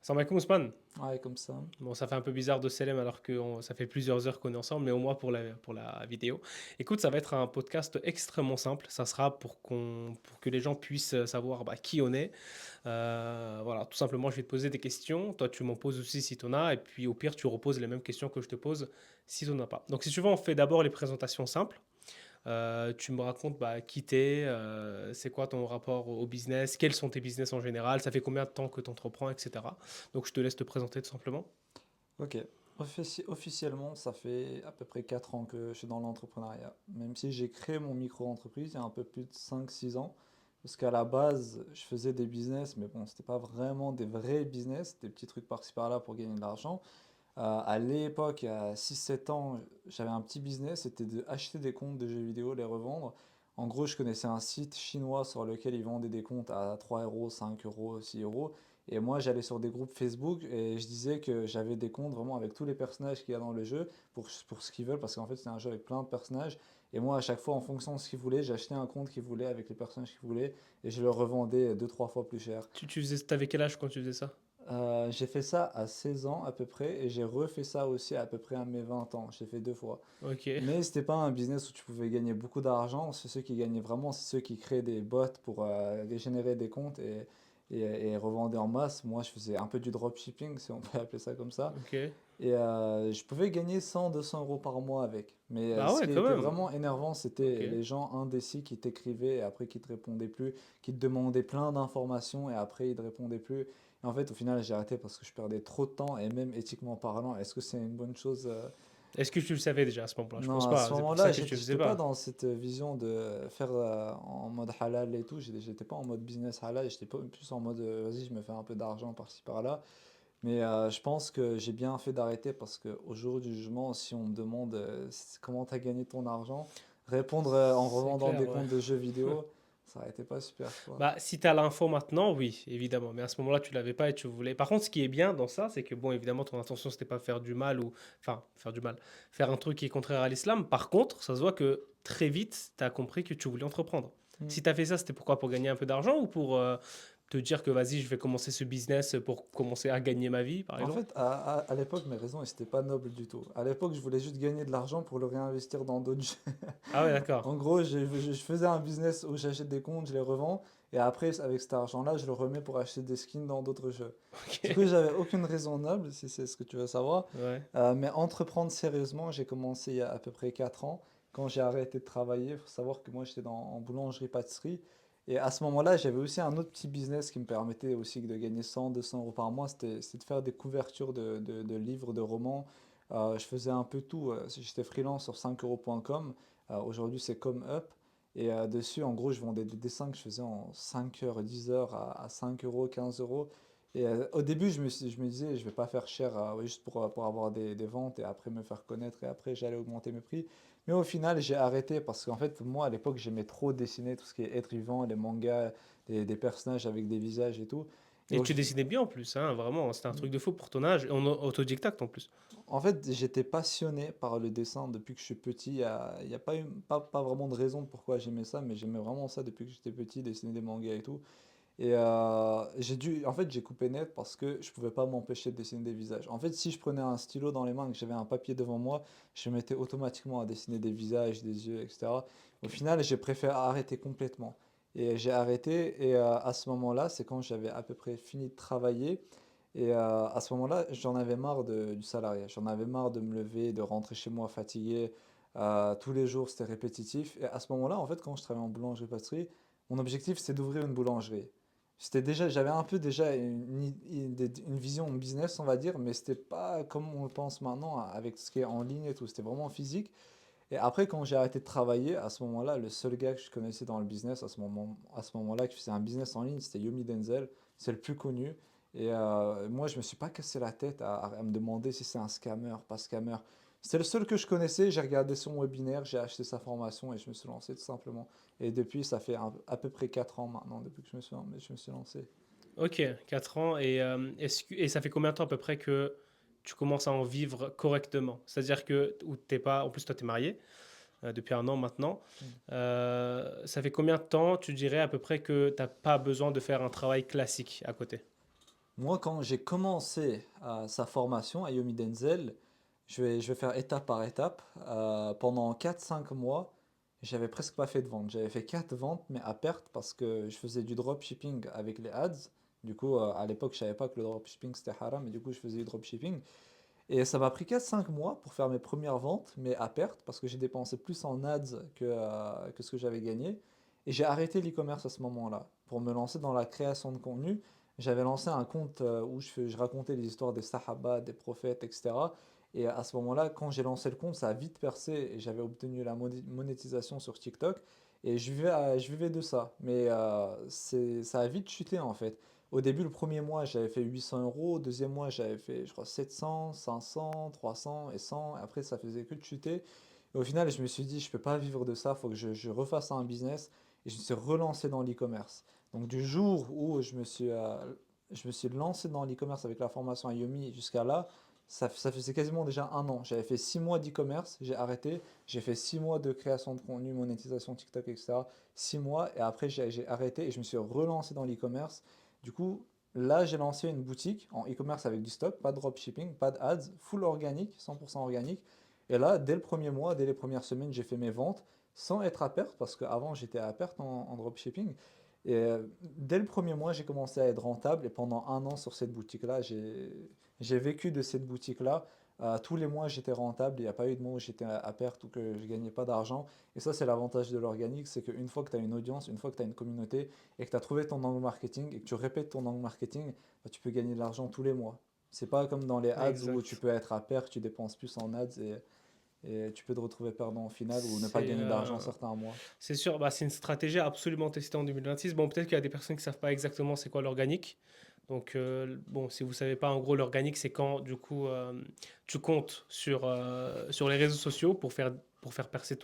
Salam alaikum Ousmane. Ouais, comme ça. Bon, ça fait un peu bizarre de Selem alors que ça fait plusieurs heures qu'on est ensemble, mais au moins pour la vidéo. Écoute, ça va être un podcast extrêmement simple. Ça sera pour que les gens puissent savoir qui on est. Voilà, tout simplement, je vais te poser des questions. Toi, tu m'en poses aussi si tu en as. Et puis, au pire, tu reposes les mêmes questions que je te pose si tu n'en as pas. Donc, si tu veux, on fait d'abord les présentations simples. Tu me racontes qui t'es, c'est quoi ton rapport au business, quels sont tes business en général, ça fait combien de temps que tu entreprends, etc. Donc je te laisse te présenter tout simplement. Ok. Officiellement, ça fait à peu près 4 ans que je suis dans l'entrepreneuriat. Même si j'ai créé mon micro-entreprise il y a un peu plus de 5 6 ans. Parce qu'à la base, je faisais des business, mais bon, c'était pas vraiment des vrais business, des petits trucs par-ci par-là pour gagner de l'argent. À l'époque, il y a 6 7 ans, j'avais un petit business, c'était d'acheter des comptes de jeux vidéo, les revendre. En gros, je connaissais un site chinois sur lequel ils vendaient des comptes à 3 euros, 5 euros, 6 euros. Et moi, j'allais sur des groupes Facebook et je disais que j'avais des comptes vraiment avec tous les personnages qu'il y a dans le jeu pour ce qu'ils veulent, parce qu'en fait, c'est un jeu avec plein de personnages. Et moi, à chaque fois, en fonction de ce qu'ils voulaient, j'achetais un compte qu'ils voulaient avec les personnages qu'ils voulaient et je le revendais 2 3 fois plus cher. T'avais quel âge quand tu faisais ça? J'ai fait ça à 16 ans à peu près et j'ai refait ça aussi à peu près à mes 20 ans. J'ai fait 2 fois. Ok. Mais c'était pas un business où tu pouvais gagner beaucoup d'argent. C'est ceux qui gagnaient vraiment, c'est ceux qui créaient des bots pour générer des comptes et revendaient en masse. Moi, je faisais un peu du dropshipping, si on peut appeler ça comme ça. Ok. Et je pouvais gagner 100 200 euros par mois avec. Mais Ah ce ouais, qui quand était même. vraiment énervant, Ok. c'était les gens indécis qui t'écrivaient et après qui te répondaient plus, qui te demandaient plein d'informations et après ils te répondaient plus. Et en fait, au final, j'ai arrêté parce que je perdais trop de temps et même éthiquement parlant, est-ce que c'est une bonne chose? Est-ce que tu le savais déjà à ce moment-là? Je Non, pense à ce pas. C'est pour ça moment-là, que tu le faisais j'étais pas pas. dans cette vision de faire en mode halal et tout. J'étais pas en mode business halal, j'étais pas plus en mode vas-y, je me fais un peu d'argent par-ci par-là. Mais je pense que j'ai bien fait d'arrêter parce qu'au jour du jugement, si on me demande comment tu as gagné ton argent, répondre en C'est revendant clair, des ouais. comptes de jeux vidéo, ça n'aurait été pas super quoi. Bah, si tu as l'info maintenant, oui, évidemment. Mais à ce moment-là, tu l'avais pas et tu voulais. Par contre, ce qui est bien dans ça, c'est que, bon, évidemment, ton intention, c'était pas faire du mal ou. Enfin, faire du mal. Faire un truc qui est contraire à l'islam. Par contre, ça se voit que très vite, tu as compris que tu voulais entreprendre. Hmm. Si tu as fait ça, c'était pourquoi? Pour gagner un peu d'argent ou pour te dire que, vas-y, je vais commencer ce business pour commencer à gagner ma vie, par En exemple? fait, à l'époque, mes raisons, c'était pas noble du tout. À l'époque, je voulais juste gagner de l'argent pour le réinvestir dans d'autres jeux. Ah ouais, d'accord. En gros, je faisais un business où j'achète des comptes, je les revends, et après, avec cet argent-là, je le remets pour acheter des skins dans d'autres jeux. Du coup, Ok. j'avais aucune raison noble, si c'est ce que tu veux savoir. Ouais. Mais entreprendre sérieusement, j'ai commencé il y a à peu près 4 ans. Quand j'ai arrêté de travailler, il faut savoir que moi, j'étais en boulangerie-pâtisserie. Et à ce moment-là, j'avais aussi un autre petit business qui me permettait aussi de gagner 100 200 euros par mois. C'était de faire des couvertures de livres, de romans. Je faisais un peu tout. J'étais freelance sur 5euros.com. Aujourd'hui, c'est ComUp. Et dessus, en gros, je vendais des dessins que je faisais en 5 heures, 10 heures à 5 euros, 15 euros. Et au début, je me disais, je vais pas faire cher ouais, juste pour avoir des ventes et après me faire connaître et après j'allais augmenter mes prix. Mais au final, j'ai arrêté parce qu'en fait, moi à l'époque, j'aimais trop dessiner tout ce qui est être vivant, les mangas, des personnages avec des visages et tout. Et Et tu dessinais bien en plus, hein, vraiment. C'était un truc de fou pour ton âge. Et en autodidacte en plus. en fait, j'étais passionné par le dessin depuis que je suis petit. Il y a pas, pas vraiment de raison de pourquoi j'aimais ça, mais j'aimais vraiment ça depuis que j'étais petit, dessiner des mangas et tout. Et en fait, j'ai coupé net parce que je pouvais pas m'empêcher de dessiner des visages. En fait, si je prenais un stylo dans les mains et que j'avais un papier devant moi, je me mettais automatiquement à dessiner des visages, des yeux, etc. Au final, j'ai préféré arrêter complètement. Et j'ai arrêté, et à ce moment-là, c'est quand j'avais à peu près fini de travailler. Et à ce moment-là, j'en avais marre du salariat. J'en avais marre de me lever, de rentrer chez moi fatigué. Tous les jours, c'était répétitif. Et à ce moment-là, en fait, quand je travaillais en boulangerie-pâtisserie, mon objectif, c'était d'ouvrir une boulangerie. J'avais un peu déjà une vision business, on va dire, mais c'était pas comme on le pense maintenant avec ce qui est en ligne et tout. C'était vraiment physique. Et après, quand j'ai arrêté de travailler, à ce moment-là, le seul gars que je connaissais dans le business à ce moment-là, qui faisait un business en ligne, c'était Yomi Denzel. C'est le plus connu. Et moi, je me suis pas cassé la tête à me demander si c'est un scammer, pas scammer. C'était le seul que je connaissais. J'ai regardé son webinaire, j'ai acheté sa formation et je me suis lancé tout simplement. Et depuis, ça fait à peu près 4 ans maintenant, depuis que je me suis lancé. Ok, 4 ans. Et ça fait combien de temps à peu près que tu commences à en vivre correctement? C'est-à-dire que, ou t'es pas, en plus toi tu es marié depuis un an maintenant. Ça fait combien de temps tu dirais à peu près que t'as pas besoin de faire un travail classique à côté? Moi, quand j'ai commencé sa formation à Yomi Denzel, je vais faire étape par étape. Pendant 4 5 mois, j'avais presque pas fait de vente. J'avais fait 4 ventes, mais à perte parce que je faisais du dropshipping avec les ads. Du coup, à l'époque, je savais pas que le dropshipping c'était haram, mais du coup, je faisais du dropshipping. Et ça m'a pris 4 5 mois pour faire mes premières ventes, mais à perte, parce que j'ai dépensé plus en ads que ce que j'avais gagné. Et j'ai arrêté l'e-commerce à ce moment-là, pour me lancer dans la création de contenu. J'avais lancé un compte où je racontais les histoires des Sahaba, des prophètes, etc. Et à ce moment-là, quand j'ai lancé le compte, ça a vite percé et j'avais obtenu la monétisation sur TikTok. Et je vivais de ça. Mais ça a vite chuté en fait. Au début, le premier mois, j'avais fait 800 euros. Deuxième mois, j'avais fait, je crois, 700, 500, 300 et 100. Et après, ça faisait que de chuter. Et au final, je me suis dit, je peux pas vivre de ça. Il faut que je refasse un business. Et je me suis relancé dans l'e-commerce. Donc, du jour où je me suis lancé dans l'e-commerce avec la formation à Yomi jusqu'à là, ça faisait quasiment déjà un an. J'avais fait 6 mois d'e-commerce, j'ai arrêté. J'ai fait 6 mois de création de contenu, monétisation TikTok, etc. 6 mois. Et après, j'ai arrêté et je me suis relancé dans l'e-commerce. Du coup, là, j'ai lancé une boutique en e-commerce avec du stock, pas de dropshipping, pas d'ads, full organique, 100% organique. Et là, dès le premier mois, dès les premières semaines, j'ai fait mes ventes sans être à perte, parce qu'avant, j'étais à perte en dropshipping. Et dès le premier mois, j'ai commencé à être rentable. Et pendant un an sur cette boutique-là, j'ai vécu de cette boutique-là. Tous les mois, j'étais rentable. Il n'y a pas eu de mois où j'étais à perte ou que je gagnais pas d'argent. Et ça, c'est l'avantage de l'organique, c'est qu'une fois que tu as une audience, une fois que tu as une communauté, et que tu as trouvé ton angle marketing et que tu répètes ton angle marketing, bah, tu peux gagner de l'argent tous les mois. C'est pas comme dans les ads où tu Exact. peux être à perte, tu dépenses plus en ads et tu peux te retrouver perdant au final ou ne pas C'est gagner d'argent certains mois. c'est sûr, bah, c'est une stratégie à absolument tester en 2026. Bon, peut-être qu'il y a des personnes qui ne savent pas exactement c'est quoi l'organique. Donc, bon, si vous ne savez pas, en gros, l'organique, c'est quand, du coup, tu comptes sur les réseaux sociaux pour faire percer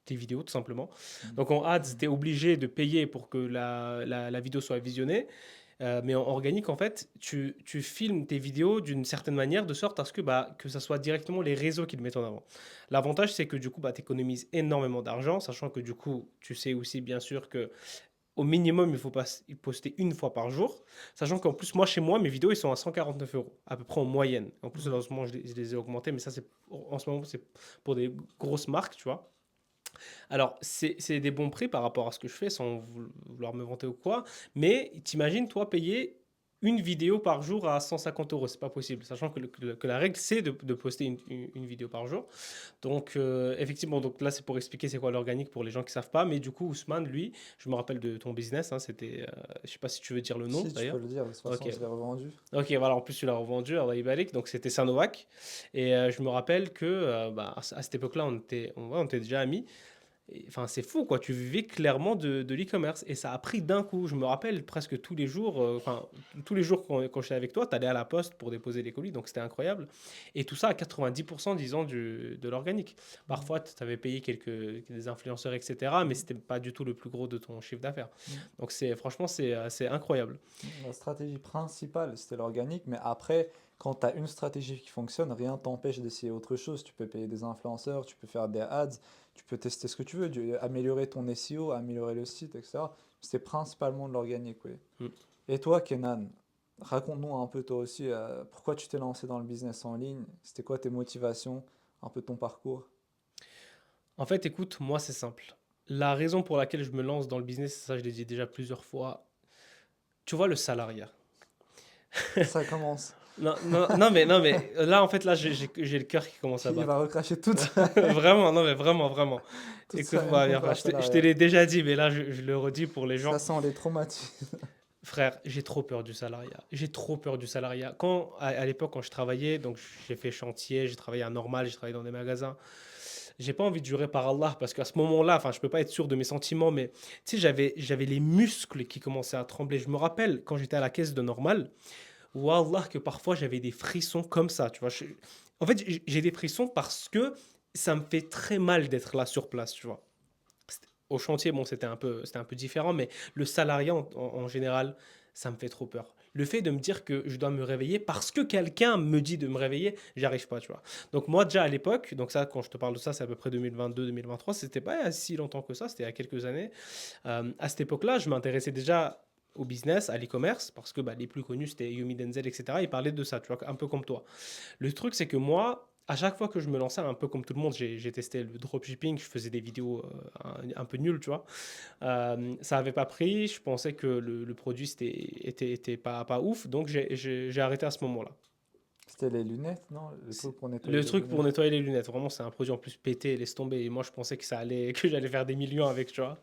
tes vidéos, tout simplement. Mm. Donc, en ads, tu es obligé de payer pour que la vidéo soit visionnée. Mais en organique, en fait, tu filmes tes vidéos d'une certaine manière, de sorte à ce que, bah, que ça soit directement les réseaux qui le mettent en avant. L'avantage, c'est que du coup, bah, tu économises énormément d'argent, sachant que du coup, tu sais aussi bien sûr que au minimum, il faut pas y poster une fois par jour. Sachant qu'en plus, moi, chez moi, mes vidéos, ils sont à 149 euros, à peu près en moyenne. En plus, Mm. en ce moment, je les ai augmentés, mais ça, c'est en ce moment, c'est pour des grosses marques, tu vois. Alors, c'est des bons prix par rapport à ce que je fais, sans vouloir me vanter ou quoi. Mais t'imagines, toi, payer une vidéo par jour à 150 euros, c'est pas possible. Sachant que la règle, c'est de poster une vidéo par jour. Donc, effectivement, donc là, c'est pour expliquer c'est quoi l'organique pour les gens qui savent pas. Mais du coup, Ousmane, lui, je me rappelle de ton business, hein, c'était, je sais pas si tu veux dire le nom Si tu peux d'ailleurs. le dire, de toute Ok, façon, je l'ai revendu. ok, voilà, en plus tu l'as revendu, Allah Ibarik, donc c'était Sanovac. Et je me rappelle que bah, à cette époque-là, on était déjà amis. Enfin, c'est fou, quoi. Tu vivais clairement de l'e-commerce. Et ça a pris d'un coup. Je me rappelle presque tous les jours, enfin, tous les jours quand j'étais avec toi, tu allais à la poste pour déposer les colis. Donc, c'était incroyable. Et tout ça à 90%, disons, de l'organique. Mm. Parfois, tu avais payé des influenceurs, etc. Mais Mm. c'était pas du tout le plus gros de ton chiffre d'affaires. Mm. Donc, franchement, c'est incroyable. La stratégie principale, c'était l'organique, mais après, quand tu as une stratégie qui fonctionne, rien t'empêche d'essayer autre chose. Tu peux payer des influenceurs, tu peux faire des ads, tu peux tester ce que tu veux, améliorer ton SEO, améliorer le site, etc. C'est principalement de l'organique, oui. Mm. Et toi, Kenan, raconte-nous un peu toi aussi, pourquoi tu t'es lancé dans le business en ligne, c'était quoi tes motivations, un peu ton parcours. En fait, écoute, moi, c'est simple. La raison pour laquelle je me lance dans le business, ça, je l'ai dit déjà plusieurs fois. Tu vois, le salariat. Ça commence. Non, non, non, mais là, en fait, là, j'ai le cœur qui commence à Il va battre. recracher toute Vraiment, non, mais vraiment, vraiment. toute Écoute, sa haine bah, contre enfin, la je te salariat. l'ai déjà dit, mais là, je le redis pour les Ça gens. sent les traumatismes. Frère, j'ai trop peur du salariat. J'ai trop peur du salariat. À l'époque, quand je travaillais, donc j'ai fait chantier, j'ai travaillé à Normal, j'ai travaillé dans des magasins. J'ai pas envie de jurer par Allah parce qu'à ce moment-là, enfin, je peux pas être sûr de mes sentiments, mais tu sais, j'avais les muscles qui commençaient à trembler. Je me rappelle quand j'étais à la caisse de Normal, Wallah, que parfois j'avais des frissons comme ça, tu vois. En fait, j'ai des frissons parce que ça me fait très mal d'être là sur place, tu vois. Au chantier, bon, c'était un peu différent, mais le salariat en général, ça me fait trop peur. Le fait de me dire que je dois me réveiller parce que quelqu'un me dit de me réveiller, j'y arrive pas, tu vois. Donc moi déjà à l'époque, donc ça quand je te parle de ça, c'est à peu près 2022-2023, c'était pas si longtemps que ça, c'était il y a quelques années. À cette époque-là, je m'intéressais déjà. au business, à l'e-commerce, parce que bah, les plus connus, c'était Yumi Denzel, etc. Ils parlaient de ça, tu vois, un peu comme toi. Le truc, c'est que moi, à chaque fois que je me lançais, un peu comme tout le monde, j'ai testé le dropshipping, je faisais des vidéos un peu nulles, tu vois. Ça n'avait pas pris, je pensais que le produit était pas ouf, donc j'ai arrêté à ce moment-là. C'était les lunettes, non? Le C'est- truc pour nettoyer Le les truc pour lunettes. nettoyer les lunettes, vraiment, c'est un produit en plus pété, laisse tomber. Et moi, je pensais que ça allait, que j'allais faire des millions avec, tu vois.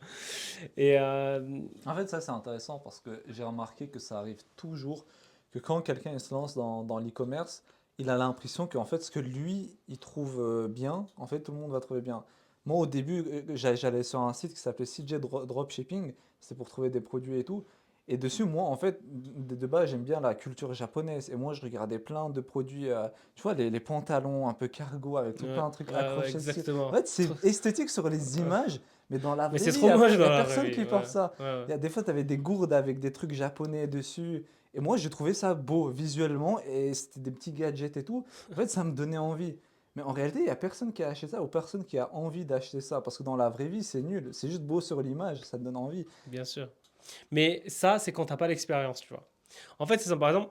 Et En fait, ça c'est intéressant parce que j'ai remarqué que ça arrive toujours que quand quelqu'un il se lance dans l'e-commerce, il a l'impression qu'en fait ce que lui il trouve bien, en fait tout le monde va trouver bien. Moi au début, j'allais sur un site qui s'appelait CJ Dropshipping, c'est pour trouver des produits et tout. Et dessus, moi en fait, de base j'aime bien la culture japonaise. Et moi je regardais plein de produits, tu vois, les pantalons un peu cargo avec tout plein de trucs ouais, accrochés dessus. En exactement. fait, c'est esthétique sur les Ouais. images. Mais dans la Mais vraie c'est vie, trop moche il y dans a la vraie personne vie. qui porte Ouais, ça. ouais, Il y a des fois, tu avais des gourdes avec des trucs japonais dessus. Et moi, j'ai trouvé ça beau visuellement. Et c'était des petits gadgets et tout. En fait, ça me donnait envie. Mais en réalité, il n'y a personne qui a acheté ça ou personne qui a envie d'acheter ça. Parce que dans la vraie vie, c'est nul. C'est juste beau sur l'image. Ça te donne envie. bien sûr. Mais ça, c'est quand t'as pas l'expérience, tu vois. En fait, c'est ça. Par exemple,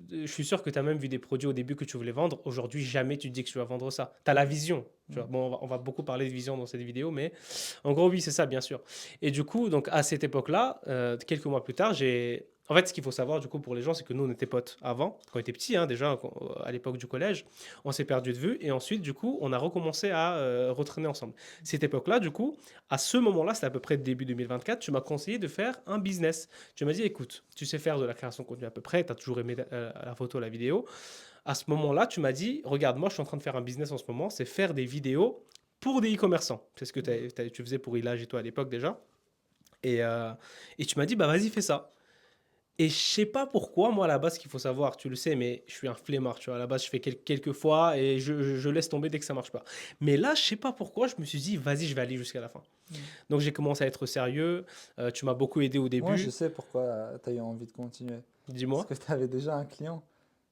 je suis sûr que tu as même vu des produits au début que tu voulais vendre. Aujourd'hui, jamais tu te dis que tu vas vendre ça. Tu as la vision. Tu vois. Mm. Bon, on va beaucoup parler de vision dans cette vidéo, mais en gros, oui, c'est ça, bien sûr. Et du coup, donc à cette époque-là, quelques mois plus tard, j'ai. En fait, ce qu'il faut savoir, du coup, pour les gens, c'est que nous, on était potes avant, quand on était petits, hein, déjà, à l'époque du collège. On s'est perdu de vue. Et ensuite, du coup, on a recommencé à retraîner ensemble. Cette époque-là, du coup, à ce moment-là, c'était à peu près début 2024, tu m'as conseillé de faire un business. Tu m'as dit, écoute, tu sais faire de la création de contenu à peu près, tu as toujours aimé la photo, la vidéo. À ce moment-là, tu m'as dit, regarde, moi, je suis en train de faire un business en ce moment, c'est faire des vidéos pour des e-commerçants. C'est ce que tu faisais pour Ilage et toi à l'époque déjà. Et, euh, et tu m'as dit, bah vas-y, fais ça. Et je sais pas pourquoi, moi, à la base, ce qu'il faut savoir, tu le sais, mais je suis un flemmard, tu vois. À la base, je fais quelques fois et je laisse tomber dès que ça marche pas. Mais là, je sais pas pourquoi, je me suis dit, vas-y, je vais aller jusqu'à la fin. Mm. Donc, j'ai commencé à être sérieux. Tu m'as beaucoup aidé au Moi, je début. sais pourquoi tu as eu envie de continuer. Parce Dis-moi. que tu avais déjà un client.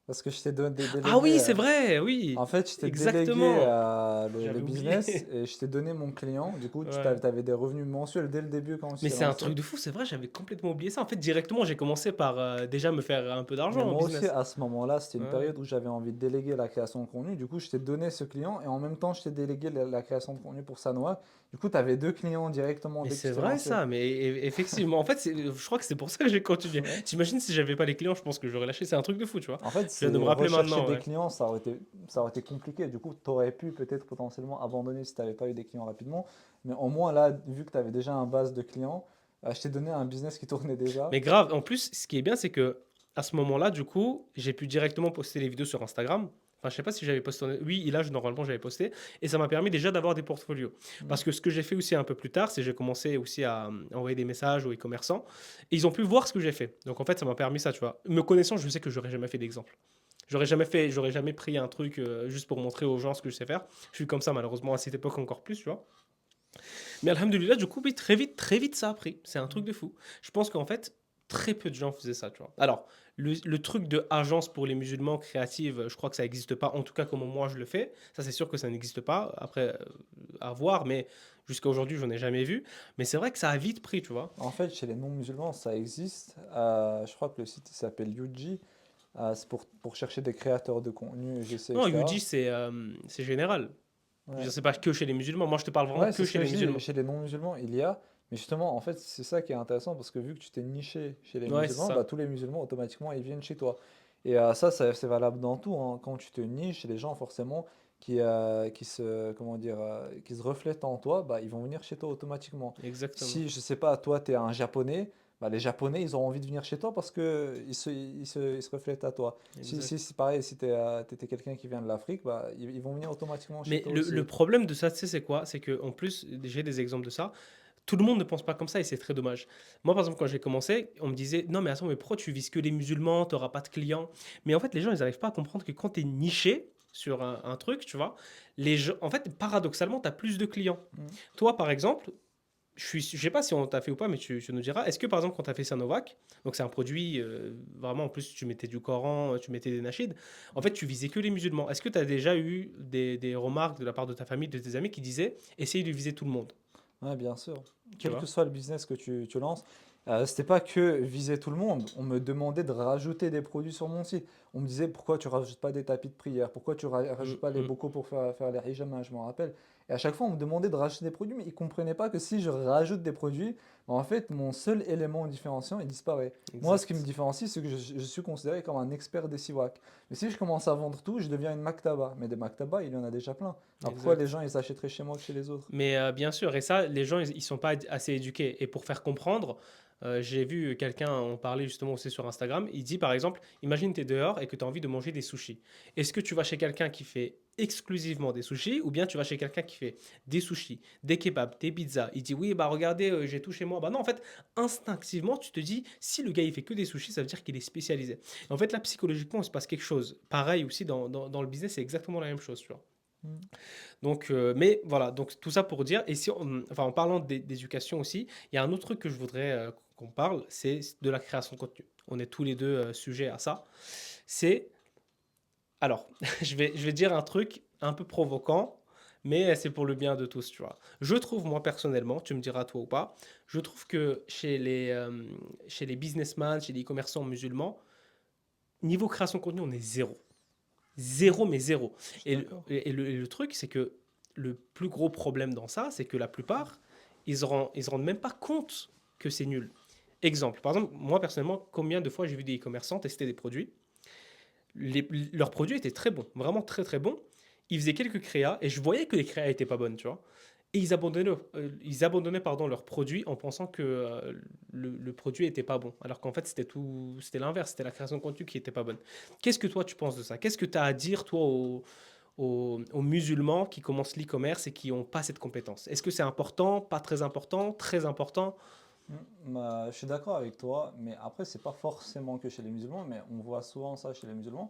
Parce que je t'ai Ah délégué. oui, c'est vrai, oui, En fait, je t'ai délégué exactement. le J'avais business oublié. et je t'ai donné mon client. Du coup, tu Ouais. avais des revenus mensuels dès le début quand tu Mais t'es c'est un lancé. truc de fou, c'est vrai, j'avais complètement oublié ça. En fait, directement, j'ai commencé par déjà me faire un peu Mais d'argent en moi aussi, business. à ce moment-là, c'était une Ouais. période où j'avais envie de déléguer la création de contenu. Du coup, je t'ai donné ce client et en même temps, je t'ai délégué la création de contenu pour Sanoa. Du coup, tu avais deux clients directement Mais dès que c'est tu t'es vrai lancé. ça, mais effectivement, en fait, je crois que c'est pour ça que j'ai continué. Ouais. T'imagines si j'avais pas les clients, je pense que j'aurais lâché. C'est un truc de fou, tu vois. En fait, Je viens de me c'est rappeler rechercher maintenant, des ouais. clients, ça aurait été compliqué. Du coup, tu aurais pu peut-être potentiellement abandonner si tu n'avais pas eu des clients rapidement. Mais au moins, là, vu que tu avais déjà un base de clients, je t'ai donné un business qui tournait déjà. Mais grave, en plus, ce qui est bien, c'est que à ce moment-là, du coup, j'ai pu directement poster les vidéos sur Instagram. Enfin, je sais pas si j'avais posté. Oui, là, normalement, j'avais posté. Et ça m'a permis déjà d'avoir des portfolios. Mm. Parce que ce que j'ai fait aussi un peu plus tard, c'est que j'ai commencé aussi à envoyer des messages aux e-commerçants. Et ils ont pu voir ce que j'ai fait. Donc, en fait, ça m'a permis ça, tu vois. Me connaissant, je sais que j'aurais jamais fait d'exemple. J'aurais jamais pris un truc juste pour montrer aux gens ce que je sais faire. Je suis comme ça, malheureusement, à cette époque encore plus, tu vois. Mais alhamdoulilah, du coup, oui, très vite, ça a pris. C'est un truc de fou. Je pense qu'en fait, très peu de gens faisaient ça, tu vois. Alors, le truc de agence pour les musulmans créative, je crois que ça n'existe pas, en tout cas comme moi je le fais. Ça, c'est sûr que ça n'existe pas. Après, à voir, mais jusqu'à aujourd'hui, je n'en ai jamais vu. Mais c'est vrai que ça a vite pris, tu vois. En fait, chez les non-musulmans, ça existe. Je crois que le site il s'appelle Yuji. C'est pour chercher des créateurs de contenu, UGC, Non, etc. UG, c'est général. Je veux Ouais, dire, c'est pas que chez les musulmans. Moi, je te parle vraiment ouais, c'est que ce chez que les je dis. musulmans. Chez les non-musulmans, il y a. Mais justement, en fait, c'est ça qui est intéressant parce que vu que tu t'es niché chez les Ouais, c'est musulmans, bah, ça. tous les musulmans, automatiquement, ils viennent chez toi. Et c'est valable dans tout, hein. Quand tu te niches, les gens, forcément, comment dire, qui se reflètent en toi, bah, ils vont venir chez toi automatiquement. Exactement. Si, je sais pas, toi, tu es un japonais, bah, les japonais, ils auront envie de venir chez toi parce que ils se reflètent à toi. Si Exact. c'est pareil, si tu étais quelqu'un qui vient de l'Afrique, bah, ils vont venir automatiquement chez Mais toi le aussi. problème de ça, tu sais, c'est quoi? C'est que en plus, j'ai des exemples de ça. Tout le monde ne pense pas comme ça et c'est très dommage. Moi, par exemple, quand j'ai commencé, on me disait non, mais attends, mais pourquoi tu vises que les musulmans, tu n'auras pas de clients? Mais en fait, les gens, ils n'arrivent pas à comprendre que quand tu es niché sur un truc, tu vois, les gens, en fait, paradoxalement, tu as plus de clients. Mm. Toi, par exemple, je sais pas si on t'a fait ou pas, mais tu nous diras, est-ce que par exemple, quand tu as fait Sanovac, donc c'est un produit, vraiment, en plus, tu mettais du Coran, tu mettais des nashids, en fait, tu visais que les musulmans. Est-ce que tu as déjà eu des remarques de la part de ta famille, de tes amis qui disaient, essaye de viser tout le monde, Ouais, bien sûr. tu Quel que vois? soit le business que tu lances. C'était pas que viser tout le monde. On me demandait de rajouter des produits sur mon site. On me disait: «Pourquoi tu rajoutes pas des tapis de prière? Pourquoi tu Mmh rajoutes pas les mh. bocaux pour faire les hijama?» Je m'en rappelle et à chaque fois, on me demandait de rajouter des produits, mais ils comprenaient pas que si je rajoute des produits, bah, en fait, mon seul élément différenciant, il disparaît. Moi, ce qui me Exact, différencie, c'est que je suis considéré comme un expert des siwaks. Mais si je commence à vendre tout, je deviens une maktaba. Mais des maktabas, il y en a déjà plein. Alors pourquoi les exact. gens, ils s'achèteraient chez moi que chez les autres? Mais bien sûr et ça, les gens, ils sont pas assez éduqués et pour faire comprendre, j'ai vu quelqu'un en parler justement aussi sur Instagram. Il dit par exemple: «Imagine tu es dehors et que tu as envie de manger des sushis. Est-ce que tu vas chez quelqu'un qui fait exclusivement des sushis ou bien tu vas chez quelqu'un qui fait des sushis, des kebabs, des pizzas?» Il dit: «Oui, bah, regardez, j'ai tout chez moi». Bah, non, en fait, instinctivement, tu te dis: «Si le gars, il fait que des sushis, ça veut dire qu'il est spécialisé». En fait, là, psychologiquement, il se passe quelque chose. Pareil aussi dans le business, c'est exactement la même chose, tu vois? Mm. Donc, mais voilà, donc tout ça pour dire, et si on, enfin, en parlant d'éducation aussi, il y a un autre truc que je voudrais qu'on parle, c'est de la création de contenu. On est tous les deux sujets à ça. C'est, alors, je vais dire un truc un peu provoquant, mais c'est pour le bien de tous, tu vois. Je trouve, moi personnellement, tu me diras toi ou pas, je trouve que chez les businessmen, chez les commerçants musulmans, niveau création de contenu, on est zéro. Mm. Zéro, mais zéro. Je suis Et d'accord. le truc, c'est que le plus gros problème dans ça, c'est que la plupart, ils se rendent même pas compte que c'est nul. Exemple, par exemple, moi personnellement, combien de fois j'ai vu des e-commerçants tester des produits, leurs produits étaient très bons, vraiment très très bons. Ils faisaient quelques créas et je voyais que les créas étaient pas bonnes, tu vois. Et ils abandonnaient pardon, leurs produits en pensant que le produit était pas bon. Alors qu'en fait, c'était l'inverse, c'était la création de contenu qui était pas bonne. Qu'est-ce que toi tu penses de ça? Qu'est-ce que tu as à dire, toi, aux musulmans qui commencent l'e-commerce et qui n'ont pas cette compétence? Est-ce que c'est important, pas très important, très important? Bah, je suis d'accord avec toi, mais après, c'est pas forcément que chez les musulmans, mais on voit souvent ça chez les musulmans.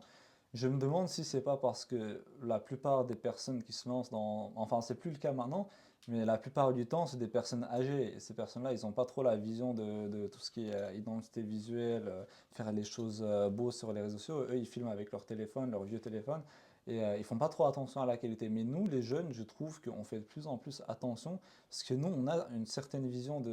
Je me demande si c'est pas parce que la plupart des personnes qui se lancent dans... Enfin, c'est plus le cas maintenant, mais la plupart du temps, c'est des personnes âgées. Et ces personnes-là, ils n'ont pas trop la vision de tout ce qui est identité visuelle, faire les choses beaux sur les réseaux sociaux. Eux, ils filment avec leur téléphone, leur vieux téléphone, et ils font pas trop attention à la qualité. Mais nous, les jeunes, je trouve qu'on fait de plus en plus attention, parce que nous, on a une certaine vision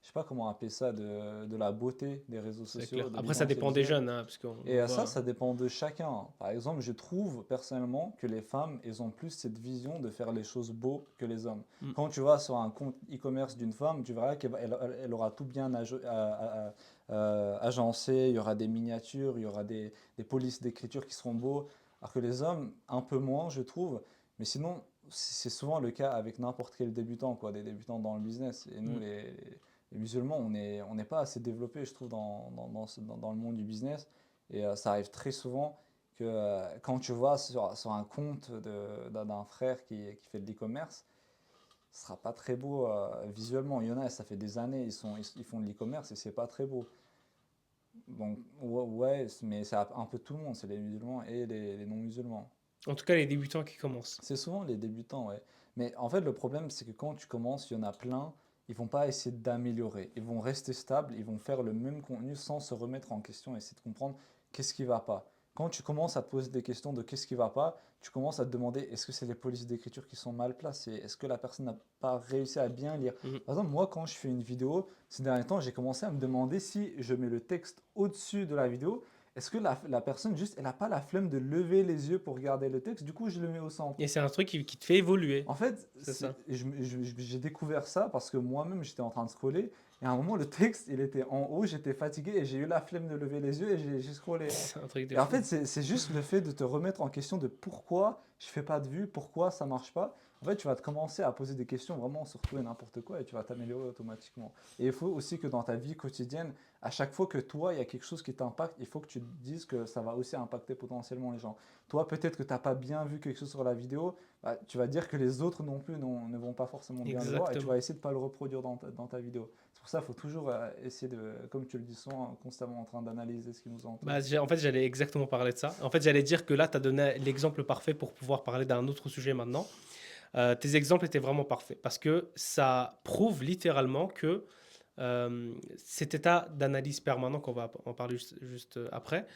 je sais pas comment appeler ça, de la beauté des réseaux C'est sociaux, clair. de Après, ça l'identité dépend des visuelle. jeunes, hein, parce qu'on Et on ça, voit. ça dépend de chacun. Par exemple, je trouve personnellement que les femmes, elles ont plus cette vision de faire les choses beaux que les hommes. Mm. Quand tu vas sur un compte e-commerce d'une femme, tu verras qu'elle aura tout bien agencé, il y aura des miniatures, il y aura des polices d'écriture qui seront beaux, alors que les hommes, un peu moins, je trouve. Mais sinon, c'est souvent le cas avec n'importe quel débutant, quoi, des débutants dans le business. Et nous, Mm. les musulmans, on n'est pas assez développés, je trouve, dans le monde du business. Et ça arrive très souvent que quand tu vois sur un compte d'un frère qui fait de l'e-commerce, ce sera pas très beau visuellement. Il y en a, ça fait des années, ils font de l'e-commerce et c'est pas très beau. Donc, ouais, mais c'est un peu tout le monde, c'est les musulmans et les non-musulmans. En tout cas, les débutants qui commencent. C'est souvent les débutants, ouais. Mais en fait, le problème, c'est que quand tu commences, il y en a plein, ils vont pas essayer d'améliorer. Ils vont rester stables, ils vont faire le même contenu sans se remettre en question, essayer de comprendre qu'est-ce qui va pas. Quand tu commences à te poser des questions de qu'est-ce qui va pas, tu commences à te demander est-ce que c'est les polices d'écriture qui sont mal placées? Est-ce que la personne n'a pas réussi à bien lire? Mm. Par exemple, moi, quand je fais une vidéo, ces derniers temps, j'ai commencé à me demander si je mets le texte au-dessus de la vidéo, est-ce que la personne, juste, elle n'a pas la flemme de lever les yeux pour regarder le texte? Du coup, je le mets au centre. Et c'est un truc qui te fait évoluer. En fait, C'est ça. j'ai découvert ça parce que moi-même, j'étais en train de scroller. Et à un moment, le texte, il était en haut, j'étais fatigué et j'ai eu la flemme de lever les yeux et j'ai scrollé. C'est un truc de Et en fou. fait, c'est juste le fait de te remettre en question de pourquoi je fais pas de vue, pourquoi ça marche pas. En fait, tu vas te commencer à poser des questions vraiment sur tout et n'importe quoi et tu vas t'améliorer automatiquement. Et il faut aussi que dans ta vie quotidienne, à chaque fois que toi, il y a quelque chose qui t'impacte, il faut que tu te dises que ça va aussi impacter potentiellement les gens. Toi, peut-être que tu n'as pas bien vu quelque chose sur la vidéo, bah, tu vas dire que les autres non plus ne vont pas forcément bien le voir et tu Exactement. vas essayer de ne pas le reproduire dans ta vidéo. C'est pour ça qu'il faut toujours essayer de, comme tu le dis souvent, constamment en train d'analyser ce qui nous entoure. Bah, en fait, j'allais exactement parler de ça. En fait, j'allais dire que là, tu as donné l'exemple parfait pour pouvoir parler d'un autre sujet maintenant. Tes exemples étaient vraiment parfaits parce que ça prouve littéralement que cet état d'analyse permanent, qu'on va en parler juste après,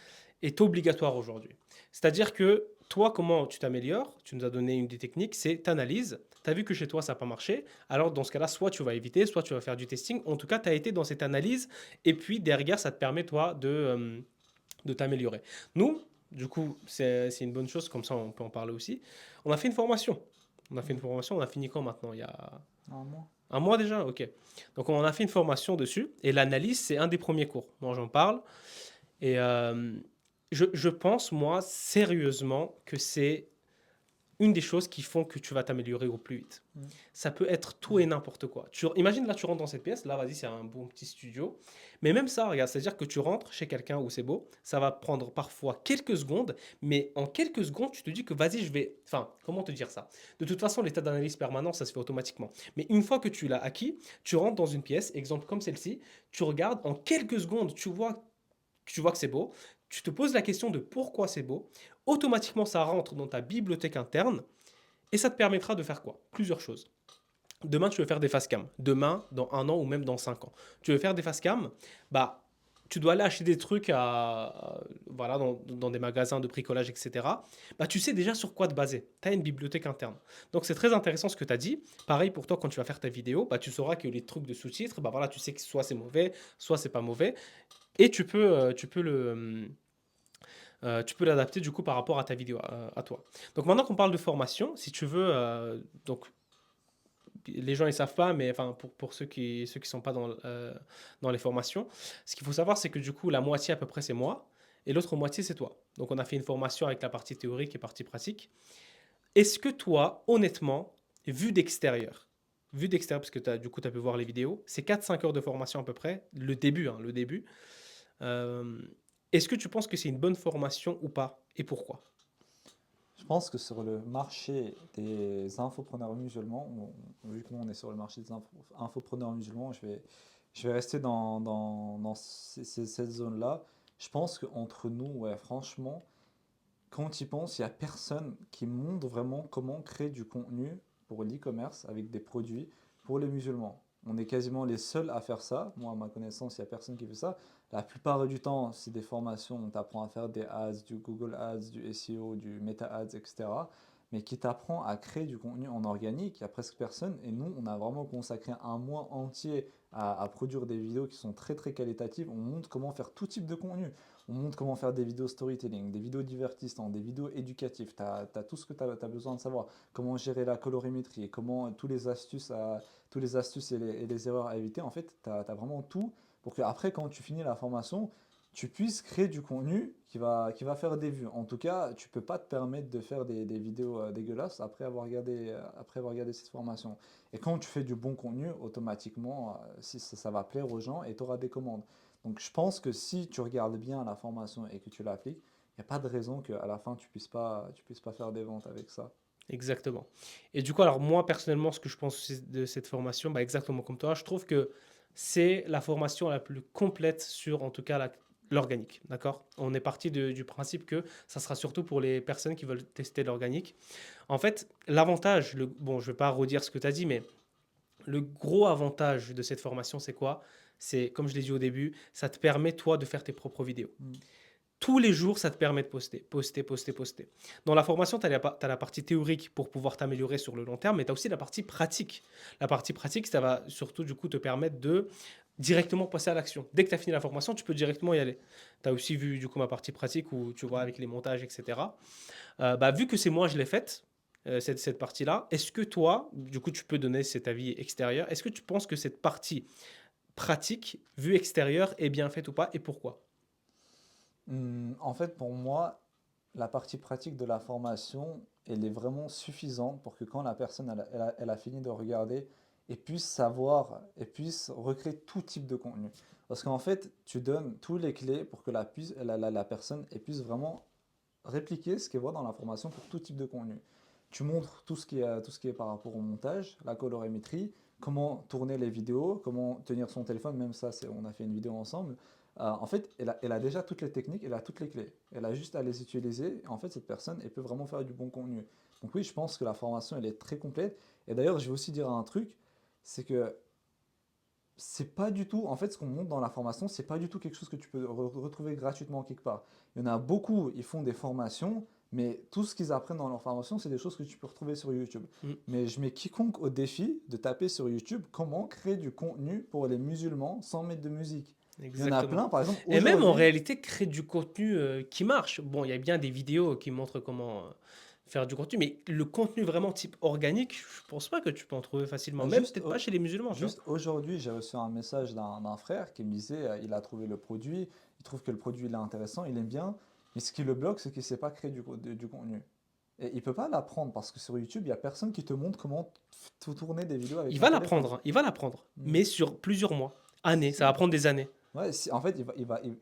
est obligatoire aujourd'hui. C'est-à-dire que toi, comment tu t'améliores? Tu nous as donné une des techniques, c'est tu analyses. Tu as vu que chez toi, ça n'a pas marché. Alors, dans ce cas-là, soit tu vas éviter, soit tu vas faire du testing. En tout cas, tu as été dans cette analyse. Et puis, derrière, ça te permet, toi, de t'améliorer. Nous, du coup, c'est une bonne chose. Comme ça, on peut en parler aussi. On a fait une formation. On a fait une Mhm. formation. On a fini quand maintenant? Il y a Un mois. un mois déjà? Ok. Donc, on a fait une formation dessus. Et l'analyse, c'est un des premiers cours. Moi, j'en parle. Et je pense, moi, sérieusement, que c'est une des choses qui font que tu vas t'améliorer au plus vite. Mhm. Ça peut être tout et n'importe quoi. Imagine là, tu rentres dans cette pièce, là, vas-y, c'est un bon petit studio. Mais même ça, regarde, c'est-à-dire que tu rentres chez quelqu'un où c'est beau, ça va prendre parfois quelques secondes, mais en quelques secondes, tu te dis que vas-y, je vais. Enfin, comment te dire ça? De toute façon, l'état d'analyse permanent, ça se fait automatiquement. Mais une fois que tu l'as acquis, tu rentres dans une pièce, exemple comme celle-ci, tu regardes, en quelques secondes, tu vois que c'est beau, tu te poses la question de pourquoi c'est beau, automatiquement ça rentre dans ta bibliothèque interne et ça te permettra de faire quoi? Plusieurs choses. Demain, tu veux faire des face cam. Demain, dans un an ou même dans 5 ans. Tu veux faire des face cam, bah, tu dois aller acheter des trucs voilà, dans des magasins de bricolage, etc. Bah, tu sais déjà sur quoi te baser. Tu as une bibliothèque interne. Donc, c'est très intéressant ce que tu as dit. Pareil pour toi, quand tu vas faire ta vidéo, bah, tu sauras que les trucs de sous-titres, bah, voilà, tu sais que soit c'est mauvais, soit c'est pas mauvais. Et tu peux l'adapter du coup par rapport à ta vidéo, à toi. Donc maintenant qu'on parle de formation, si tu veux, donc les gens ils savent pas, mais enfin pour ceux qui sont pas dans les formations, ce qu'il faut savoir c'est que du coup la moitié à peu près c'est moi et l'autre moitié c'est toi. Donc on a fait une formation avec la partie théorique et partie pratique. Est-ce que toi, honnêtement, vu d'extérieur parce que du coup tu as pu voir les vidéos, c'est 4-5 heures de formation à peu près, le début, hein, le début. Euh, Est-ce que tu penses que c'est une bonne formation ou pas et pourquoi? Je pense que sur le marché des infopreneurs musulmans, vu que nous on est sur le marché des infopreneurs musulmans, je vais rester dans cette zone-là. Je pense qu'entre nous, ouais, franchement, quand tu y penses, il n'y a personne qui montre vraiment comment créer du contenu pour l'e-commerce avec des produits pour les musulmans. On est quasiment les seuls à faire ça. Moi, à ma connaissance, il n'y a personne qui fait ça. La plupart du temps, c'est des formations, on t'apprend à faire des ads, du Google Ads, du SEO, du Meta Ads, etc. Mais qui t'apprend à créer du contenu en organique, il n'y a presque personne. Et nous, on a vraiment consacré un mois entier à produire des vidéos qui sont très très qualitatives. On montre comment faire tout type de contenu. On montre comment faire des vidéos storytelling, des vidéos divertissantes, des vidéos éducatives. Tu as tout ce que tu as besoin de savoir. Comment gérer la colorimétrie, comment tous les astuces et les erreurs à éviter. En fait, tu as vraiment tout pour que après, quand tu finis la formation, tu puisses créer du contenu qui va faire des vues. En tout cas, tu ne peux pas te permettre de faire des vidéos dégueulasses après avoir regardé cette formation. Et quand tu fais du bon contenu, automatiquement, si ça va plaire aux gens et tu auras des commandes. Donc je pense que si tu regardes bien la formation et que tu l'appliques, il n'y a pas de raison qu'à la fin tu puisses pas faire des ventes avec ça. Exactement. Et du coup, alors moi personnellement, ce que je pense aussi de cette formation, bah, exactement comme toi, je trouve que c'est la formation la plus complète sur, en tout cas, l'organique. D'accord? On est parti du principe que ça sera surtout pour les personnes qui veulent tester l'organique. En fait, l'avantage, bon, je ne vais pas redire ce que tu as dit, mais le gros avantage de cette formation, c'est quoi? C'est, comme je l'ai dit au début, ça te permet, toi, de faire tes propres vidéos. Mm. Tous les jours, ça te permet de poster, poster, poster, poster. Dans la formation, tu as, la partie théorique pour pouvoir t'améliorer sur le long terme, mais tu as aussi la partie pratique. La partie pratique, ça va surtout du coup te permettre de directement passer à l'action. Dès que tu as fini la formation, tu peux directement y aller. Tu as aussi vu du coup ma partie pratique où tu vois avec les montages, etc. Bah, vu que c'est moi, je l'ai faite, cette partie-là, est-ce que toi, du coup, tu peux donner cet avis extérieur, est-ce que tu penses que cette partie pratique, vue extérieure, est bien faite ou pas et pourquoi? En fait, pour moi, la partie pratique de la formation, elle est vraiment suffisante pour que quand la personne elle a fini de regarder, elle puisse savoir, elle puisse recréer tout type de contenu. Parce qu'en fait, tu donnes tous les clés pour que la personne elle puisse vraiment répliquer ce qu'elle voit dans la formation pour tout type de contenu. Tu montres tout ce qui est par rapport au montage, la colorimétrie, comment tourner les vidéos, comment tenir son téléphone, même ça, on a fait une vidéo ensemble. En fait, elle a déjà toutes les techniques, elle a toutes les clés. Elle a juste à les utiliser. En fait, cette personne, elle peut vraiment faire du bon contenu. Donc oui, je pense que la formation, elle est très complète. Et d'ailleurs, je vais aussi dire un truc, c'est que c'est pas du tout, en fait, ce qu'on montre dans la formation, c'est pas du tout quelque chose que tu peux retrouver gratuitement quelque part. Il y en a beaucoup, ils font des formations, mais tout ce qu'ils apprennent dans leur formation, c'est des choses que tu peux retrouver sur YouTube. Mm, Mais je mets quiconque au défi de taper sur YouTube comment créer du contenu pour les musulmans sans mettre de musique. Il y en a exactement. plein, par exemple, Et même en aujourd'hui, réalité, créer du contenu qui marche. Bon, il y a bien des vidéos qui montrent comment faire du contenu, mais le contenu vraiment type organique, je pense pas que tu peux en trouver facilement. bah, Même peut-être pas chez les musulmans, tu vois. juste aujourd'hui, j'ai reçu un message d'un frère qui me disait, il a trouvé le produit, il trouve que le produit il est intéressant, il aime bien, mais ce qui le bloque, c'est qu'il ne sait pas créer du contenu. Et il peut pas l'apprendre parce que sur YouTube, il y a personne qui te montre comment tourner des vidéos avec Il ton va téléphone. l'apprendre, hein, il va l'apprendre, Hmm. mais sur plusieurs mois, années, ça va Si. prendre des années. Ouais, en fait,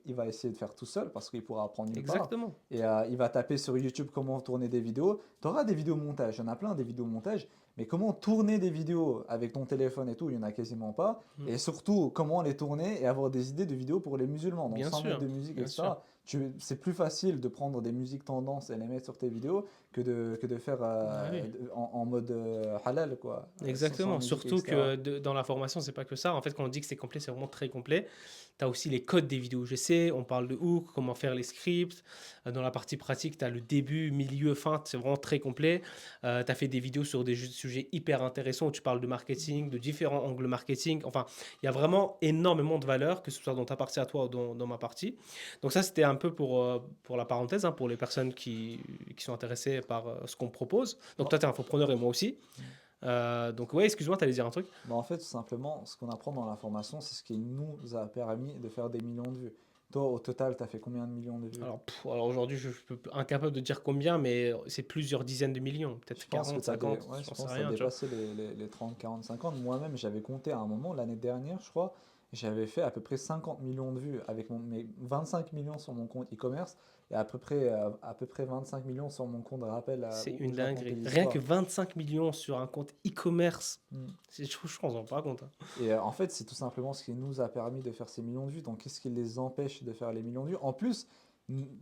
il va essayer de faire tout seul parce qu'il pourra apprendre nulle part. Exactement. Et il va taper sur YouTube comment tourner des vidéos. Tu auras des vidéos montage, il y en a plein des vidéos montage, mais comment tourner des vidéos avec ton téléphone et tout, il n'y en a quasiment pas. Mm. Et surtout, comment les tourner et avoir des idées de vidéos pour les musulmans. Donc, Bien sans mettre sûr, de musique, bien sûr. etc. C'est plus facile de prendre des musiques tendances et les mettre sur tes vidéos que de faire Ah oui. en mode halal, quoi, sans Exactement. musique, Surtout etc. que dans la formation, c'est pas que ça. En fait, quand on dit que c'est complet, c'est vraiment très complet. Tu as aussi les codes des vidéos UGC, on parle de hook, comment faire les scripts. Dans la partie pratique, tu as le début, milieu, fin, c'est vraiment très complet. Tu as fait des vidéos sur des sujets hyper intéressants où tu parles de marketing, de différents angles marketing. Enfin, il y a vraiment énormément de valeur, que ce soit dans ta partie à toi ou dans ma partie. Donc ça, c'était un peu pour la parenthèse, hein, pour les personnes qui sont intéressées par ce qu'on propose. Donc Bon. toi, tu es infopreneur et moi aussi. Donc ouais, excuse-moi, tu allais dire un truc. Bah, en fait, tout simplement, ce qu'on apprend dans la formation, c'est ce qui nous a permis de faire des millions de vues. Toi, au total, tu as fait combien de millions de vues? Alors aujourd'hui, je suis incapable de dire combien, mais c'est plusieurs dizaines de millions, Je peut-être pense que 40, tu as 50, ouais, je j'en sais pense que tu rien, tu vois. dépassé les 30, 40, 50. Moi-même, j'avais compté à un moment, l'année dernière, je crois, j'avais fait à peu près 50 millions de vues avec mes 25 millions sur mon compte e-commerce et à peu près 25 millions sur mon compte rappel C'est où une je racontais dinguerie. des Rien que histoires. 25 millions sur un compte e-commerce, Hmm. je pense en pas compte, hein. Et en fait, c'est tout simplement ce qui nous a permis de faire ces millions de vues. Donc, qu'est-ce qui les empêche de faire les millions de vues? En plus,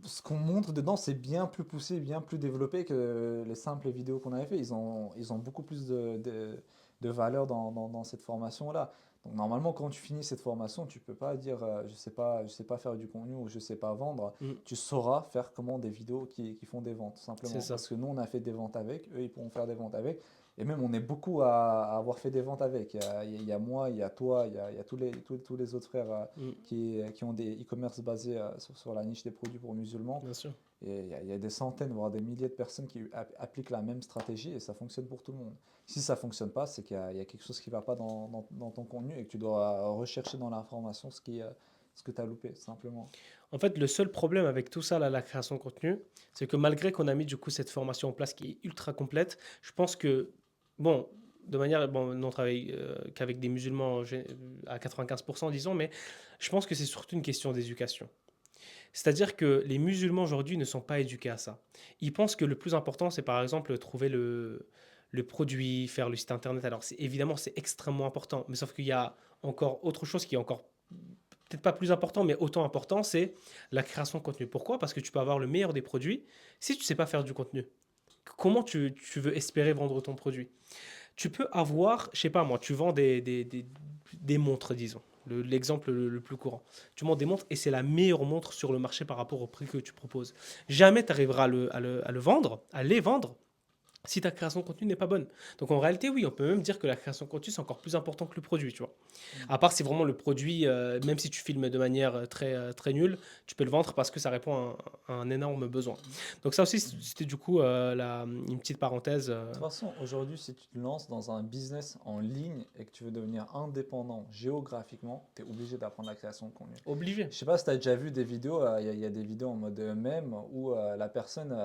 ce qu'on montre dedans, c'est bien plus poussé, bien plus développé que les simples vidéos qu'on avait fait. Ils ont beaucoup plus de valeur dans cette formation-là. Donc, normalement, quand tu finis cette formation, tu peux pas dire je sais pas faire du contenu ou je sais pas vendre. Mm, Tu sauras faire comment des vidéos qui font des ventes, tout c'est simplement. ça. Parce que nous, on a fait des ventes avec, eux, ils pourront faire des ventes avec. Et même, on est beaucoup à avoir fait des ventes avec. Il y a moi, il y a toi, il y a tous les autres frères Mm, qui ont des e-commerce basés sur la niche des produits pour musulmans. bien sûr. Et il y a des centaines, voire des milliers de personnes qui appliquent la même stratégie et ça fonctionne pour tout le monde. Si ça fonctionne pas, c'est qu'il y a quelque chose qui va pas dans ton contenu et que tu dois rechercher dans l'information ce que tu as loupé, simplement. En fait, le seul problème avec tout ça, là, la création de contenu, c'est que malgré qu'on a mis du coup cette formation en place qui est ultra complète, je pense que, bon, de manière, bon, nous on travaille qu'avec des musulmans à 95%, disons, mais je pense que c'est surtout une question d'éducation. C'est-à-dire que les musulmans aujourd'hui ne sont pas éduqués à ça. Ils pensent que le plus important, c'est par exemple trouver le produit, faire le site internet. Alors évidemment, c'est extrêmement important, mais sauf qu'il y a encore autre chose qui est encore peut-être pas plus important, mais autant important, c'est la création de contenu. Pourquoi? Parce que tu peux avoir le meilleur des produits si tu sais pas faire du contenu. Comment tu veux espérer vendre ton produit? Tu peux avoir, je sais pas moi, tu vends des montres, disons. L'exemple le plus courant. Tu vends des montres et c'est la meilleure montre sur le marché par rapport au prix que tu proposes. Jamais tu arriveras à le vendre, à les vendre, si ta création de contenu n'est pas bonne. Donc en réalité, oui, on peut même dire que la création de contenu, c'est encore plus important que le produit, tu vois. Mm. À part si vraiment le produit, même si tu filmes de manière très nulle, tu peux le vendre parce que ça répond à un énorme besoin. Donc ça aussi, c'était du coup une petite parenthèse. De toute façon, aujourd'hui, si tu te lances dans un business en ligne et que tu veux devenir indépendant géographiquement, tu es obligé d'apprendre la création de contenu. Obligé. Je sais pas si tu as déjà vu des vidéos, y a des vidéos en mode mème où la personne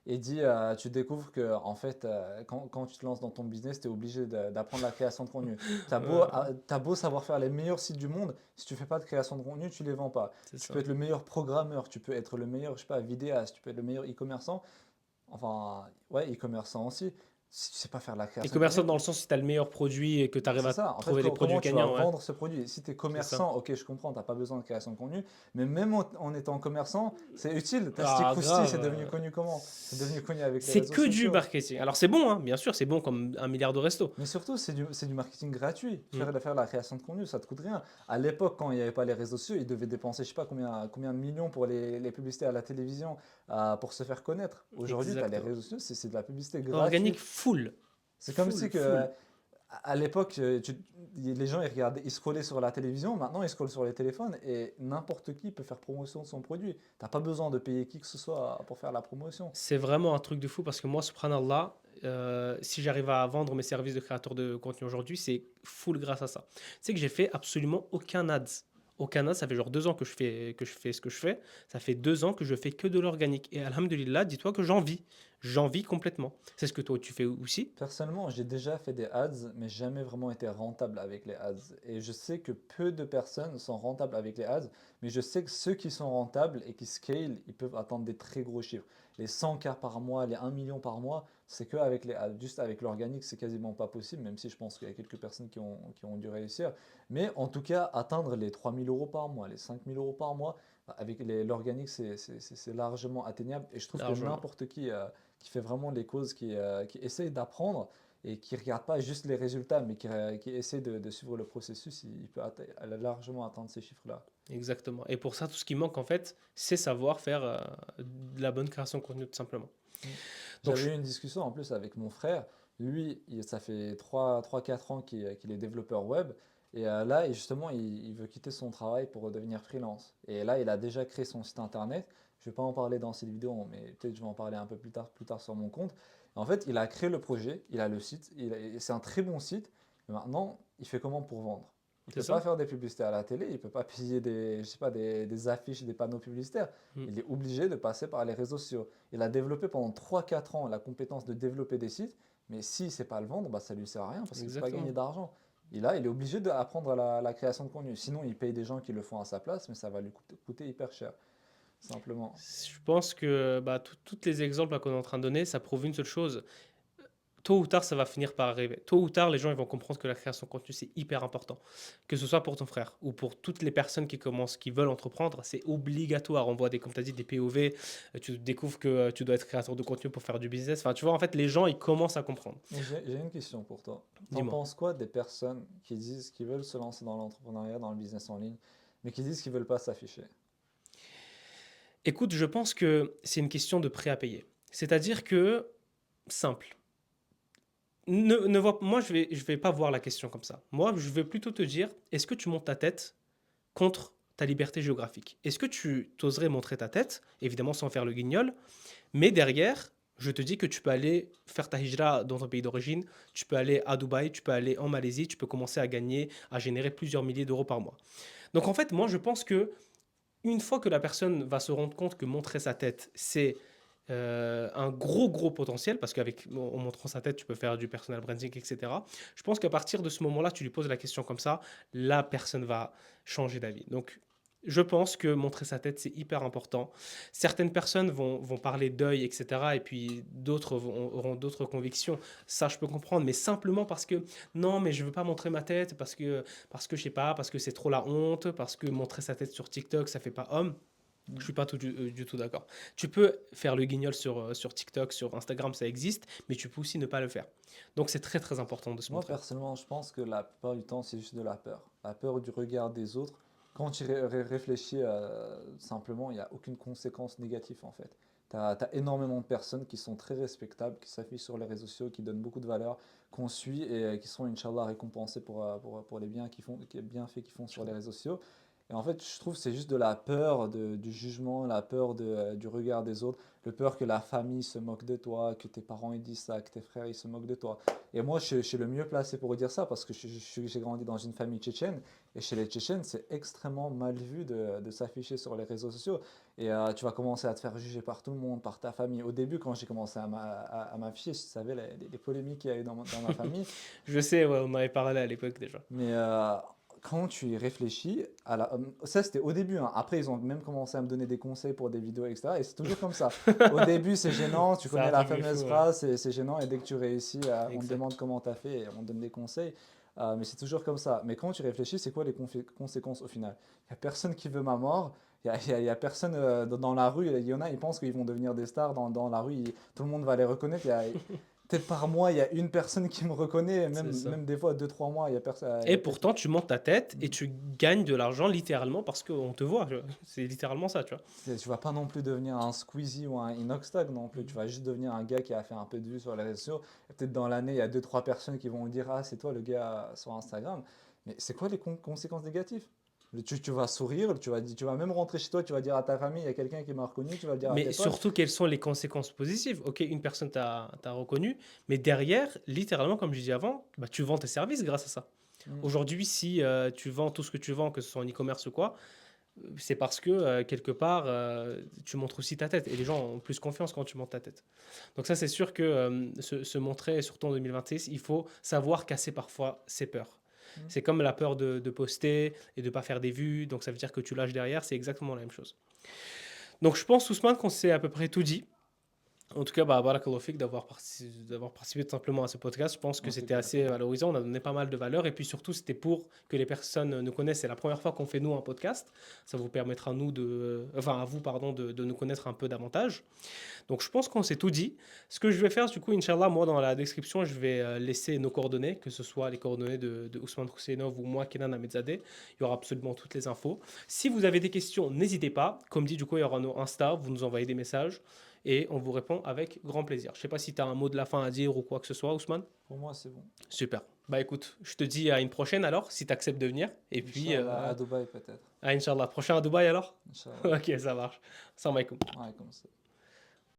est dit, tu découvres que en fait, quand tu te lances dans ton business, tu es obligé d'apprendre la création de contenu. Euh, T'as beau savoir faire les meilleurs sites du monde, si tu fais pas de création de contenu, tu les vends pas. c'est Tu ça. peux être le meilleur programmeur, tu peux être le meilleur, je sais pas, vidéaste, tu peux être le meilleur e-commerçant, enfin, ouais, e-commerçant aussi. si tu sais pas faire de la Et création de contenu, commerçant dans le sens si tu as le meilleur produit et que tu arrives c'est à ça. En fait, trouver des produits comment tu vas gagnants, ouais, vendre ce produit? Si tu es c'est ça. commerçant, ok, je comprends, tu pas besoin de création de contenu, mais même en étant commerçant, c'est utile. Ta stick Ah, Fousti, grave. c'est devenu connu comment? C'est devenu connu avec les C'est réseaux que du sociaux. marketing. Alors c'est bon, hein, bien sûr, c'est bon comme un milliard de restos. Mais surtout, c'est du marketing gratuit. Mm. Faire la création de contenu, ça te coûte rien. À l'époque, quand il n'y avait pas les réseaux sociaux, ils devaient dépenser, je sais pas combien de millions pour les publicités à la télévision, pour se faire connaître. Aujourd'hui, tu as les Exactement. réseaux sociaux, c'est de la publicité Organique gratuite. full. C'est comme si Full, que, full. à l'époque, les gens, ils regardaient, ils scrollaient sur la télévision. Maintenant, ils scrollent sur les téléphones et n'importe qui peut faire promotion de son produit. T'as pas besoin de payer qui que ce soit pour faire la promotion. C'est vraiment un truc de fou parce que moi, subhanallah, si j'arrive à vendre mes services de créateur de contenu aujourd'hui, c'est full grâce à ça. Tu sais que j'ai fait absolument aucun ads. Aucun ads, ça fait genre 2 ans que je fais ce que je fais. Ça fait 2 ans que je fais que de l'organique. Et alhamdulillah, dis-toi que j'en vis. J'en vis complètement. C'est ce que toi, tu fais aussi. Personnellement, j'ai déjà fait des ads, mais jamais vraiment été rentable avec les ads. Et je sais que peu de personnes sont rentables avec les ads, mais je sais que ceux qui sont rentables et qui scale, ils peuvent atteindre des très gros chiffres. Les 100K par mois, les 1 million par mois, c'est que avec les ads. Juste avec l'organique, c'est quasiment pas possible, même si je pense qu'il y a quelques personnes qui ont dû réussir. Mais en tout cas, atteindre les 3 000 € par mois, les 5 000 € par mois, avec l'organique, c'est largement atteignable. Et je trouve que Largement. n'importe qui fait vraiment les causes, qui essaye d'apprendre et qui ne regarde pas juste les résultats, mais qui essaie de suivre le processus, il peut largement atteindre ces chiffres-là. Exactement. Et pour ça, tout ce qui manque, en fait, c'est savoir faire de la bonne création de contenu, tout simplement. Mm. Donc, J'avais eu une discussion en plus avec mon frère. Lui, ça fait 3 4 ans qu'il est développeur web. Et là, justement, il veut quitter son travail pour devenir freelance. Et là, il a déjà créé son site internet. Je ne vais pas en parler dans cette vidéo, mais peut-être je vais en parler un peu plus tard sur mon compte. En fait, il a créé le projet, il a le site, c'est un très bon site. Mais maintenant, il fait comment pour vendre? Il ne c'est peut pas ça. faire des publicités à la télé, il ne peut pas payer je sais pas, des affiches, des panneaux publicitaires. Mm. Il est obligé de passer par les réseaux sociaux. Il a développé pendant 3 4 ans la compétence de développer des sites, mais s'il ne sait pas le vendre, bah, ça ne lui sert à rien parce qu'il ne peut pas gagner Exactement. d'argent. Et là, il est obligé d'apprendre la création de contenu. Sinon, il paye des gens qui le font à sa place, mais ça va lui coûter hyper cher, simplement. Je pense que bah, tous les exemples là, qu'on est en train de donner, ça prouve une seule chose. Tôt ou tard, ça va finir par arriver. Tôt ou tard, les gens ils vont comprendre que la création de contenu, c'est hyper important. Que ce soit pour ton frère ou pour toutes les personnes qui commencent, qui veulent entreprendre, c'est obligatoire. On voit des, comme tu as dit, des POV, tu découvres que tu dois être créateur de contenu pour faire du business. Enfin, tu vois, en fait, les gens, ils commencent à comprendre. Mais j'ai une question pour toi. T'en Dis-moi. penses quoi des personnes qui disent qu'ils veulent se lancer dans l'entrepreneuriat, dans le business en ligne, mais qui disent qu'ils ne veulent pas s'afficher? Écoute, je pense que c'est une question de prêt à payer. C'est-à-dire que, simple. Moi, je vais pas voir la question comme ça. Moi, je vais plutôt te dire, est-ce que tu montes ta tête contre ta liberté géographique? Est-ce que tu t'oserais montrer ta tête, évidemment sans faire le guignol, mais derrière, je te dis que tu peux aller faire ta hijra dans ton pays d'origine, tu peux aller à Dubaï, tu peux aller en Malaisie, tu peux commencer à gagner, à générer plusieurs milliers d'euros par mois. Donc en fait, moi, je pense que une fois que la personne va se rendre compte que montrer sa tête, c'est un gros, gros potentiel, parce qu'avec en montrant sa tête, tu peux faire du personal branding, etc. Je pense qu'à partir de ce moment-là, tu lui poses la question comme ça, la personne va changer d'avis. Donc, je pense que montrer sa tête, c'est hyper important. Certaines personnes vont parler deuil, etc. Et puis d'autres auront d'autres convictions. Ça, je peux comprendre. Mais simplement parce que non, mais je ne veux pas montrer ma tête parce que je sais pas, parce que c'est trop la honte, parce que montrer sa tête sur TikTok, ça fait pas homme. Je Mm. suis pas du tout d'accord. Tu peux faire le guignol sur TikTok, sur Instagram, ça existe, mais tu peux aussi ne pas le faire. Donc c'est très très important de se Moi, montrer. personnellement, je pense que la plupart du temps, c'est juste de la peur. La peur du regard des autres. Quand tu réfléchis simplement, il n'y a aucune conséquence négative en fait. Tu as énormément de personnes qui sont très respectables, qui s'affichent sur les réseaux sociaux, qui donnent beaucoup de valeur, qu'on suit et qui sont, Inch'Allah, récompensés pour les bienfaits qu'ils font sur les réseaux sociaux. Et en fait, je trouve que c'est juste de la peur du jugement, la peur du regard des autres, le peur que la famille se moque de toi, que tes parents ils disent ça, que tes frères ils se moquent de toi. Et moi, je suis le mieux placé pour dire ça parce que j'ai grandi dans une famille tchétchène. Et chez les Tchétchènes, c'est extrêmement mal vu de s'afficher sur les réseaux sociaux. Et tu vas commencer à te faire juger par tout le monde, par ta famille. Au début, quand j'ai commencé à m'afficher, je savais les polémiques qu'il y a eu dans ma famille. Je sais, ouais, on en avait parlé à l'époque déjà. Mais quand tu y réfléchis, ça c'était au début, hein. Après, ils ont même commencé à me donner des conseils pour des vidéos, etc. Et c'est toujours comme ça. Au début, c'est gênant, tu C'est connais un la truc de fou, fameuse ouais. phrase, c'est gênant, et dès que tu réussis, on te Exact. demande comment tu as fait et on te donne des conseils. Mais c'est toujours comme ça. Mais quand tu réfléchis, c'est quoi les conséquences au final? Il n'y a personne qui veut ma mort. Il y a personne dans la rue. Il y en a, ils pensent qu'ils vont devenir des stars dans la rue. Tout le monde va les reconnaître. Peut-être par mois, il y a une personne qui me reconnaît. C'est ça. Même des fois, deux, trois mois, il y a personne. Il y Et a peut-être. pourtant, tu montes ta tête et Mm. tu gagnes de l'argent littéralement parce qu'on te voit, tu vois. C'est littéralement ça, tu vois. Tu vas pas non plus devenir un Squeezie ou un Inoxtag non plus. Tu Mhm. vas juste devenir un gars qui a fait un peu de vues sur les réseaux sociaux. Et peut-être dans l'année, il y a deux, trois personnes qui vont dire, ah, c'est toi le gars sur Instagram. Mais c'est quoi les conséquences négatives? Tu vas sourire, tu vas même rentrer chez toi, tu vas dire à ta famille, il y a quelqu'un qui m'a reconnu, tu vas le dire à Mais tes potes. surtout, quelles sont les conséquences positives? Ok, une personne t'a reconnu, mais derrière, littéralement, comme je disais avant, bah, tu vends tes services grâce à ça. Mm. Aujourd'hui, si tu vends tout ce que tu vends, que ce soit en e-commerce ou quoi, c'est parce que quelque part, tu montres aussi ta tête. Et les gens ont plus confiance quand tu montres ta tête. Donc ça, c'est sûr que se montrer, surtout en 2026, il faut savoir casser parfois ses peurs. Mm. C'est comme la peur de poster et de ne pas faire des vues. Donc ça veut dire que tu lâches derrière. C'est exactement la même chose. Donc je pense, Ousmane, qu'on s'est à peu près tout dit. En tout cas, bah, barakallahu fik d'avoir participé tout simplement à ce podcast. Je pense que Non, c'est c'était clair. assez valorisant. On a donné pas mal de valeur. Et puis surtout, c'était pour que les personnes nous connaissent. C'est la première fois qu'on fait, nous, un podcast. Ça vous permettra, enfin, à vous, pardon, de nous connaître un peu davantage. Donc, je pense qu'on s'est tout dit. Ce que je vais faire, du coup, Inch'Allah, moi, dans la description, je vais laisser nos coordonnées, que ce soit les coordonnées de Ousmane Husseinov ou moi, Kenan Ahmedzadeh. Il y aura absolument toutes les infos. Si vous avez des questions, n'hésitez pas. Comme dit, du coup, il y aura nos Insta. Vous nous envoyez des messages et on vous répond avec grand plaisir. Je ne sais pas si tu as un mot de la fin à dire ou quoi que ce soit, Ousmane. Pour moi, c'est bon. Super. Bah écoute, je te dis à une prochaine alors, si tu acceptes de venir. Et puis, Inch'Allah, à Dubaï peut-être. à Inch'Allah. Prochain à Dubaï alors. Inch'Allah. Ok, ça marche. Salam alaikum. Ouais, comme ça.